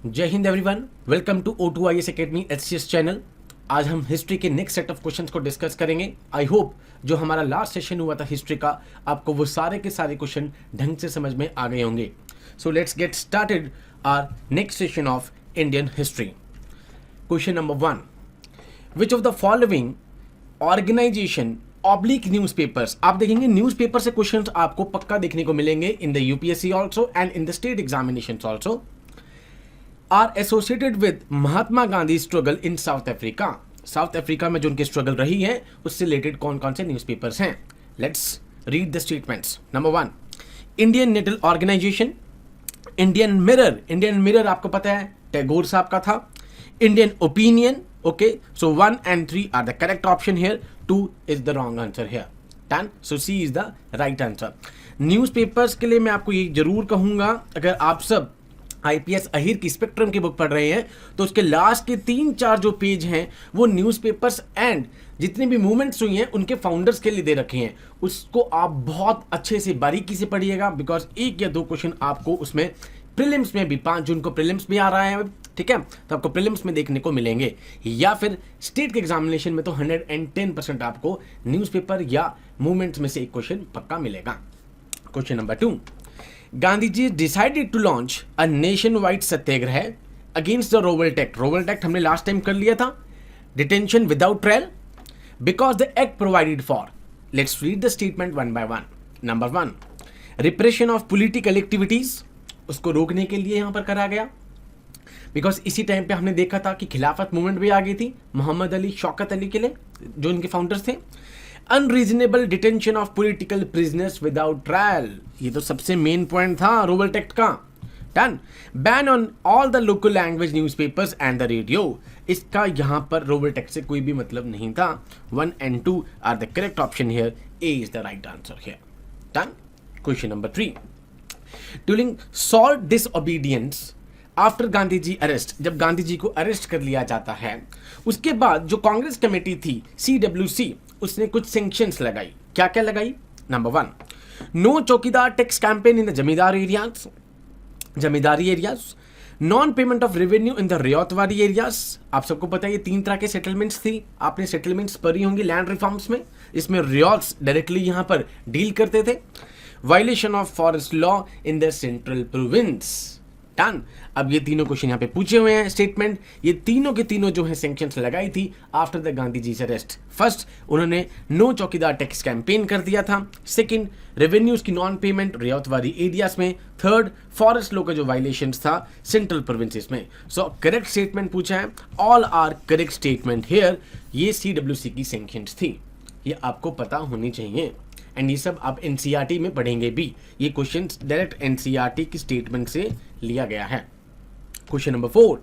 जय हिंद everyone, welcome to O2IS academy HCS channel. आज हम हिस्ट्री के नेक्स्ट सेट ऑफ क्वेश्चंस को डिस्कस करेंगे। आई होप जो हमारा लास्ट सेशन हुआ था हिस्ट्री का, आपको वो सारे के सारे क्वेश्चन ढंग से समझ में आ गए होंगे। So let's get started our next session of Indian history. Question number 1, which of the following organisation oblique newspapers. आप देखेंगे न्यूज़पेपर से क्वेश्चंस आपको पक्का देखने को मिलेंगे in the UPSC also and in the state examinations also. Are associated with Mahatma Gandhi struggle in South Africa. South Africa में जो उनकी स्ट्रगल रही है उससे रिलेटेड कौन कौन से न्यूज़पेपर्स हैं। Let's read the statements. Number 1, Indian Natal organisation, Indian Mirror. Indian Mirror आपको पता है टैगोर साहब का था। Indian Opinion, okay, so 1 and 3 are the correct option here, 2 is the wrong answer here. Done, so C is the right answer. Newspapers के लिए मैं आपको ये जरूर कहूंगा, अगर आप सब आईपीएस अहिर की स्पेक्ट्रम की बुक पढ़ रहे हैं तो उसके लास्ट के 3-4 जो पेज हैं वो न्यूज़पेपर्स एंड जितनी भी मूवमेंट्स हुई हैं उनके फाउंडर्स के लिए दे रखे हैं। उसको आप बहुत अच्छे से बारीकी से पढ़िएगा, बिकॉज 1 या 2 क्वेश्चन आपको उसमें प्रीलिम्स में भी, 5 जून को प्रीलिम्स भी आ रहा है, ठीक है, तो आपको प्रीलिम्स में देखने को मिलेंगे, या फिर स्टेट के एग्जामिनेशन में तो 110% आपको न्यूज़पेपर या मूवमेंट्स में से एक क्वेश्चन पक्का मिलेगा। Question number 2, Gandhi ji decided to launch a nationwide satyagraha against the Rowlatt act. Rowlatt act हमने लास्ट टाइम कर लिया था। Detention without trial because the act provided for. Let's read the statement one by one. Number 1, repression of political activities, उसको रोकने के लिए यहां पर करा गया, बिकॉज इसी टाइम पे हमने देखा था कि खिलाफत मूवमेंट भी आ गई थी मोहम्मद अली, शौकत अली के लिए, जो इनके फाउंडर्स थे। Unreasonable detention of political prisoners without trial, ये तो सबसे मेन पॉइंट था रोवेल्ट एक्ट का। Done, ban on all the local language newspapers and the radio, इसका यहां पर रोवेल्ट एक्ट से कोई भी मतलब नहीं था। 1 and 2 are the correct option here, A is the right answer here. Done. Question number 3, during salt disobedience after Gandhi ji arrest, जब गांधी जी को अरेस्ट कर लिया जाता है उसके बाद जो कांग्रेस कमेटी थी CWC, उसने कुछ सैंक्शंस लगाई। क्या क्या लगाई? Number 1, no chowkidar tax campaign in the zamindari areas, non payment of revenue in the ryotwari areas. आप सबको पता है ये 3 तरह के सेटलमेंट्स थी, आपने सेटलमेंट्स पढ़ी होंगी लैंड रिफॉर्म्स में, इसमें रियाट्स डायरेक्टली यहां पर डील करते थे। Violation of forest law in the central province. Done. अब ये तीनों क्वेश्चन यहाँ पे पूछे हुए हैं स्टेटमेंट, ये तीनों के तीनों जो है सैंक्शंस लगाई थी after the Gandhi ji arrest. First, उन्होंने नो चौकीदार टैक्स कैंपेन कर दिया था। सेकंड, रेवेन्यूज की नॉन पेमेंट रियातवाड़ी एरियाज में। थर्ड, फॉरेस्ट लॉ का जो वायलेशंस था सेंट्रल प्रोविंसेस में। सो करेक्ट स्टेटमेंट पूछा है, all are correct statement here. ये CWC की सैंक्शंस थी, ये आपको पता होनी चाहिए, एंड ये सब आप एनसीईआरटी में पढ़ेंगे भी। ये क्वेश्चन डायरेक्ट एनसीईआरटी की स्टेटमेंट से लिया गया है। क्वेश्चन नंबर 4,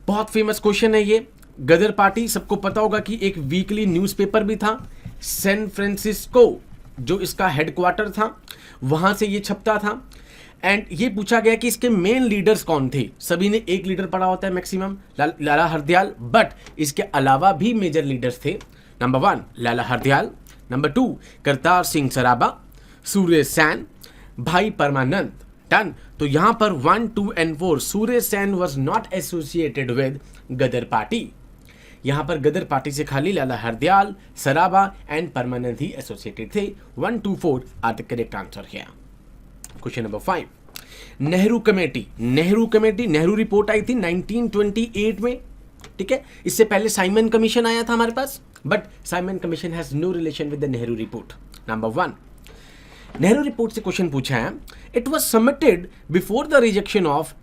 बहुत फेमस क्वेश्चन है ये। गदर पार्टी, सबको पता होगा कि एक वीकली न्यूज़पेपर भी था, सैन फ्रांसिस्को जो इसका हेडक्वार्टर था, वहां से ये छपता था। एंड ये पूछा गया कि इसके मेन लीडर्स कौन थे। सभी ने एक लीडर पढ़ा होता है मैक्सिमम, लाला हरदयाल, बट इसके अलावा भी मेजर लीडर्स थे। नंबर 1 लाला हरदयाल, नंबर 2 करतार सिंह सराबा, सूर्य सैन, भाई परमानंद। डन। तो यहां पर 1, 2 and 4 Surya Sen was not associated with Ghadar party. यहां पर गदर पार्टी से खाली लाला हरदयाल, सराबा एंड परमानंद ही एसोसिएटेड थे। 1, 2, 4 are the correct answer here. Question number 5, Nehru committee. Nehru report आई थी 1928 में, ठीक है। इससे पहले साइमन कमीशन आया था हमारे पास, but Simon commission has no relation with the Nehru report. Number 1, Nehru report से क्वेश्चन पूछा है, it was submitted before the rejection of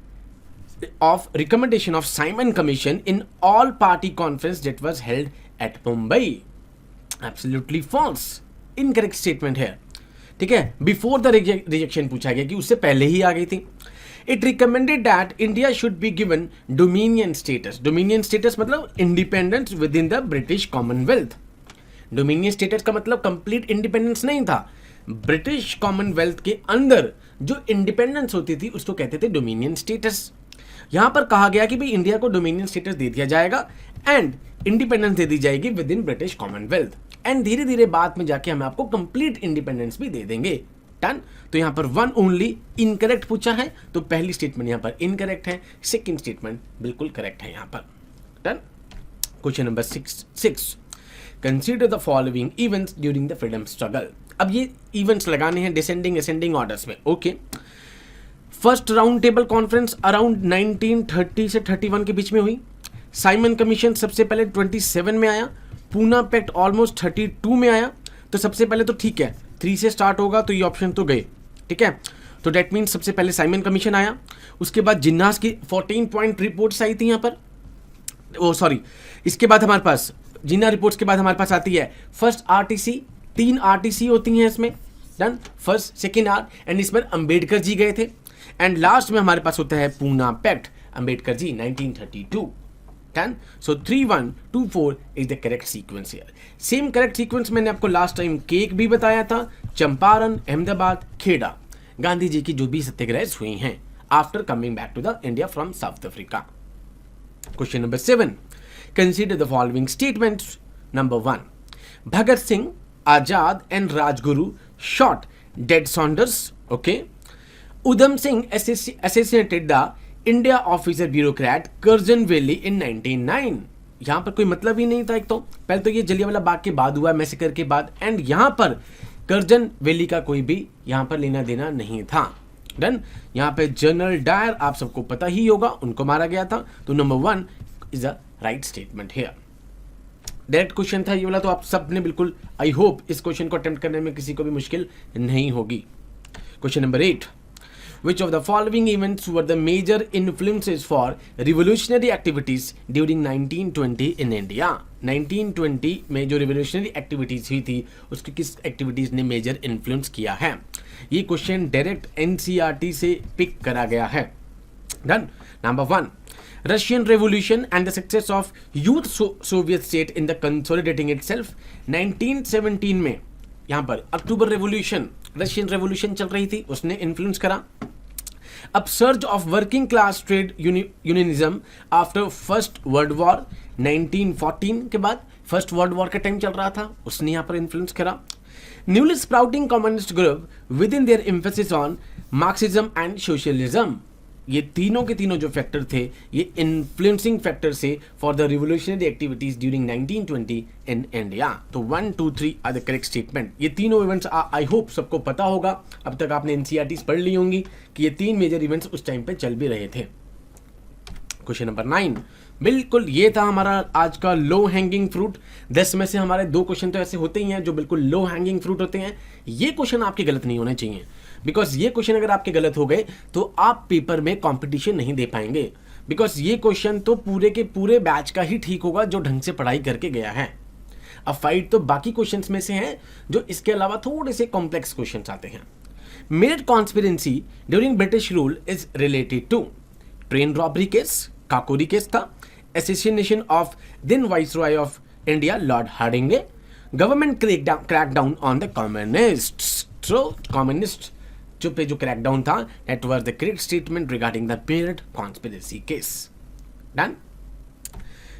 recommendation of Simon commission in all party conference that was held at Mumbai. Absolutely false, incorrect statement है, ठीक है। Before the rejection पूछा गया कि उससे पहले ही आ गई थी। It recommended that India should be given dominion status. Dominion status मतलब independence within the British Commonwealth. Dominion status का मतलब कंप्लीट इंडिपेंडेंस नहीं था, ब्रिटिश कॉमनवेल्थ के अंदर जो इंडिपेंडेंस होती थी उसको कहते थे डोमिनियन स्टेटस। यहां पर कहा गया कि भाई इंडिया को डोमिनियन स्टेटस दे दिया जाएगा एंड इंडिपेंडेंस दे दी जाएगी with in British Commonwealth, and धीरे धीरे बाद में जाके हम आपको कंप्लीट इंडिपेंडेंस भी दे देंगे। डन। तो यहाँ पर वन ओनली इनकरेक्ट पूछा है, तो पहली स्टेटमेंट यहाँ पर इनकरेक्ट है, सेकंड स्टेटमेंट बिल्कुल करेक्ट है यहाँ पर। Done. Question number 6, consider the following events during the freedom struggle. अब ये इवेंट्स लगाने हैं डिसेंडिंग असेंडिंग ऑर्डर्स में। Okay, first round table conference around 1930 से 31 के बीच में हुई। साइमन कमीशन सबसे पहले 27 में आया। पूना पैक्ट ऑलमोस्ट 32 में आया। तो सबसे पहले तो ठीक है, 3 से स्टार्ट होगा तो ये ऑप्शन तो गए, ठीक है। तो डेट मीन्स सबसे पहले साइमन कमीशन आया, उसके बाद जिन्नास की 14 पॉइंट रिपोर्ट्स आई थी यहाँ पर, ओ सॉरी, इसके बाद हमारे पास जिन्ना रिपोर्ट्स के बाद हमारे पास आती है फर्स्ट आरटीसी। 3 आरटीसी होती हैं इसमें, done, first second are, and इसमें अंबेडकर जी गए थे। एंड लास्ट में हमारे पास होता है Poona pact, Ambedkar ji 1932। Done. So 3124 is the correct sequence here. Same correct sequence मैंने आपको लास्ट टाइम केक भी बताया था, चंपारण, अहमदाबाद, खेड़ा, गांधी जी की जो भी सत्याग्रह हुई हैं after coming back to the India from South Africa. Question number 7, consider the following statements. Number 1, Bhagat Singh, Azad and Rajguru shot dead Saunders. Okay, Udham Singh assassinated the India officer bureaucrat Curzon Wyllie in 1909। यहां पर कोई मतलब ही नहीं था। एक तो पहले तो ये जलियांवाला बाग के बाद हुआ, मैसेकर के बाद, एंड यहां पर कर्जन वैली का कोई भी यहां पर लेना देना नहीं था। डन। यहां पे जनरल डायर आप सबको पता ही होगा, उनको मारा गया था। तो number 1 is a right statement here. Direct question था ये वाला, तो आप सब ने बिल्कुल, आई होप इस क्वेश्चन को अटेम्प्ट करने में किसी को भी मुश्किल नहीं होगी। Question number 8, which of the following events were the major influences for revolutionary activities during 1920 in India? 1920 में जो revolutionary activities हुई थी उसकी किस activities ने major influence किया है? ये क्वेश्चन डायरेक्ट NCERT से पिक करा गया है। Done. Number 1, Russian Revolution and the success of youth Soviet state in the consolidating itself। 1917 में यहाँ पर अक्टूबर रेवोल्यूशन, रशियन रेवोल्यूशन चल रही थी, उसने इन्फ्लुएंस करा। अब surge of working class trade unionism after first world war, 1914 के बाद फर्स्ट वर्ल्ड वॉर का टाइम चल रहा था, उसने यहाँ पर इन्फ्लुएंस करा। Newly sprouting communist group with in their emphasis on Marxism and socialism. ये तीनों के तीनों जो फैक्टर थे ये इन्फ्लुएंसिंग फैक्टर से for the revolutionary activities during 1920 in India. तो 1, 2, 3 आर द करेक्ट स्टेटमेंट। ये तीनों इवेंट्स आई होप सबको पता होगा, अब तक आपने एनसीईआरटी पढ़ ली होंगी कि ये 3 मेजर इवेंट्स उस टाइम पे चल भी रहे थे। क्वेश्चन नंबर 9, बिल्कुल ये था हमारा आज का लो हैंगिंग फ्रूट। 10 में से हमारे 2 क्वेश्चन तो ऐसे होते ही हैं जो बिल्कुल लो हैंगिंग फ्रूट होते हैं। ये क्वेश्चन आपके गलत नहीं होने चाहिए, बिकॉज ये क्वेश्चन अगर आपके गलत हो गए तो आप पेपर में कंपटीशन नहीं दे पाएंगे, बिकॉज ये क्वेश्चन तो पूरे के पूरे बैच का ही ठीक होगा जो ढंग से पढ़ाई करके गया है। अब फाइट तो बाकी क्वेश्चंस में से हैं जो इसके अलावा थोड़े से कॉम्प्लेक्स क्वेश्चंस आते हैं। Meerut conspiracy during British rule is related to train robbery case, Kakori case था, assassination of then viceroy of India lord Hardinge, government crackdown on the communists. तो कम्युनिस्ट जो क्रैकडाउन था that was the correct statement regarding the Meerut conspiracy case. Done.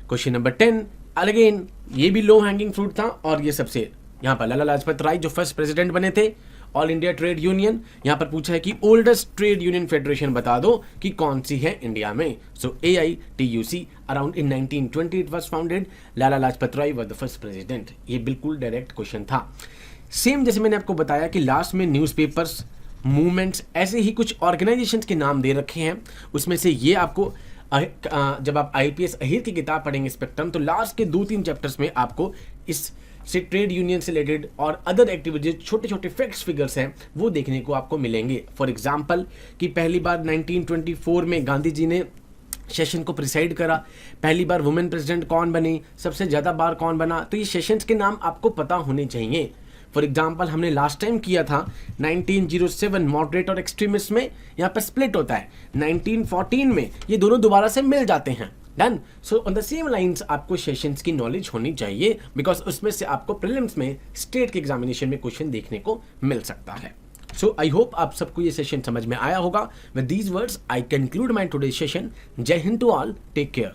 Question number 10, again ये भी low hanging fruit था, और ये सबसे यहाँ पर लाला लाजपत राय जो फर्स्ट प्रेसिडेंट बने थे ऑल इंडिया ट्रेड यूनियन, यहाँ पर पूछा है कि ओल्डेस्ट ट्रेड यूनियन फेडरेशन बता दो कि कौन सी है इंडिया में। So AITUC around in 1920 it was founded, Lala Lajpat Rai was the first president. ये बिल्कुल डायरेक्ट क्वेश्चन था। सेम जैसे मैंने आपको बताया कि लास्ट में न्यूज़पेपर्स, मूवमेंट्स, ऐसे ही कुछ ऑर्गेनाइजेशंस के नाम दे रखे हैं, उसमें से ये आपको जब आप IPS अहीर की किताब पढ़ेंगे स्पेक्ट्रम, तो लास्ट के 2-3 चैप्टर्स में आपको इस से ट्रेड यूनियन से रिलेटेड और अदर एक्टिविटीज छोटे छोटे फैक्ट्स फिगर्स हैं वो देखने को आपको मिलेंगे। फॉर एग्जांपल कि पहली बार 1924 में गांधी जी ने सेशन को प्रिसाइड करा, पहली बार वुमेन प्रेसिडेंट कौन बनी, सबसे ज़्यादा बार कौन बना, तो ये सेशंस के नाम आपको पता होने चाहिए। फॉर एग्जाम्पल हमने लास्ट टाइम किया था 1907 मॉडरेट और एक्सट्रीमिस्ट में, यहाँ पर स्प्लिट होता है। 1914 में ये दोनों दोबारा से मिल जाते हैं। Done. So on the same lines आपको सेशंस की नॉलेज होनी चाहिए, बिकॉज उसमें से आपको प्रीलिम्स में स्टेट के एग्जामिनेशन में क्वेश्चन देखने को मिल सकता है। सो आई होप आप सबको ये सेशन समझ में आया होगा। With these words I conclude my today session. Jai Hind to all, take care.